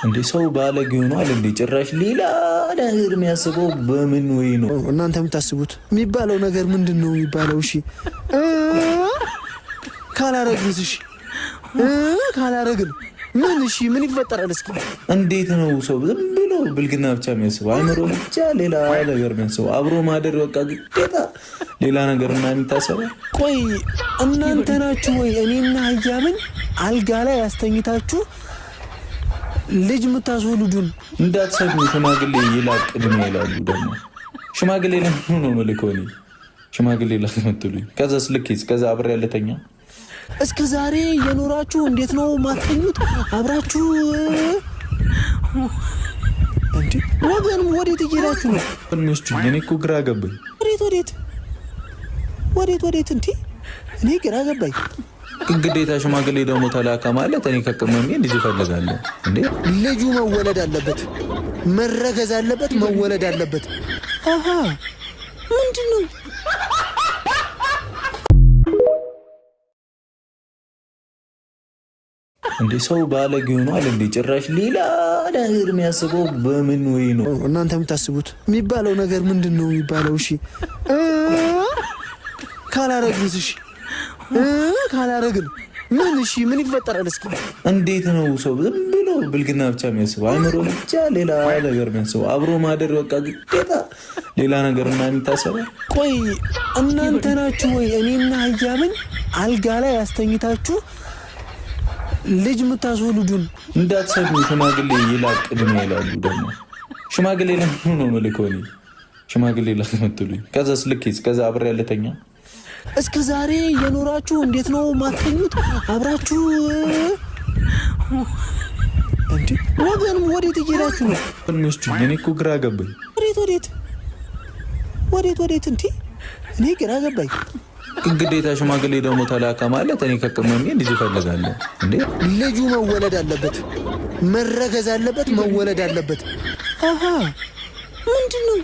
እንዴ ሰው ባለጌ ሆኗል እንዴ? ጭራሽ ሌላ ነገር የሚያስበው በምን ወይ ነው? እናንተ የምታስቡት የሚባለው ነገር ምንድን ነው የሚባለው? እሺ ካላረግንስ? እሺ ካላረግን ምን? እሺ ምን ይፈጠራል? እስኪ እንዴት ነው ሰው ዝም ብሎ ብልግና ብቻ የሚያስበው? አይምሮ ብቻ ሌላ ነገር የሚያስበው? አብሮ ማደር በቃ ግዴታ ሌላ ነገር እና የሚታሰበው? ቆይ እናንተ ናችሁ ወይ እኔና ህያብን አልጋ ላይ ያስተኝታችሁ ልጅ የምታስወልዱን? እንዳትሰግኑ ሽማግሌ ይላቅ እድሜ ይላሉ። ደግሞ ሽማግሌ ለምን ነው መልኮኒ ሽማግሌ ላትመጥሉኝ? ከዛስ ልኬስ ከዛ አብሬ ያለተኛ እስከ ዛሬ የኖራችሁ እንዴት ነው ማተኙት አብራችሁ? እንዴ ወገንም ወዴት እየሄዳችሁ ነው? እንስቱ እኔ እኮ ግራ ገባኝ። ወዴት እንዴ? እኔ ግራ ገባኝ። ግዴታ ሽማግሌ ደግሞ ተላካ ማለት እኔ ከቅመሜ ልጅ እፈልጋለሁ እንዴ? ልጁ መወለድ አለበት፣ መረገዝ አለበት፣ መወለድ አለበት። አሃ ምንድን ነው እንዴ? ሰው ባለጌ ሆኗል እንዴ? ጭራሽ ሌላ ነገር የሚያስበው በምን ወይ ነው? እናንተ የምታስቡት የሚባለው ነገር ምንድን ነው የሚባለው? እሺ ካላረግንስ? እሺ ካላረግን ምን? እሺ ምን ይፈጠራል? እስኪ እንዴት ነው ሰው ዝም ብሎ ብልግና ብቻ የሚያስበው? አይምሮ ብቻ ሌላ ነገር የሚያስበው? አብሮ ማደር በቃ ግዴታ ሌላ ነገር እና የሚታሰበው? ቆይ እናንተ ናችሁ ወይ እኔና ህያብን አልጋ ላይ ያስተኝታችሁ ልጅ የምታስወልዱን? እንዳትሰግኑ ሽማግሌ ይላቅ እድሜ ይላሉ። ደግሞ ሽማግሌ ለምን ነው መልኮኒ ሽማግሌ ላትመጥሉኝ? ከዛስ ልኬስ ከዛ አብሬ ያለተኛ እስከ ዛሬ የኖራችሁ እንዴት ነው ማተኙት አብራችሁ? እንዴ ወገንም ወዴት እየሄዳችሁ ነው? እንስቱ እኔ እኮ ግራ ገባኝ። ወዴት እንዴ? እኔ ግራ ገባኝ። ግዴታ ሽማግሌ ደግሞ ተላካ ማለት እኔ ከቅመሜ ልጅ እፈልጋለሁ እንዴ? ልጁ መወለድ አለበት፣ መረገዝ አለበት፣ መወለድ አለበት። አሃ ምንድን ነው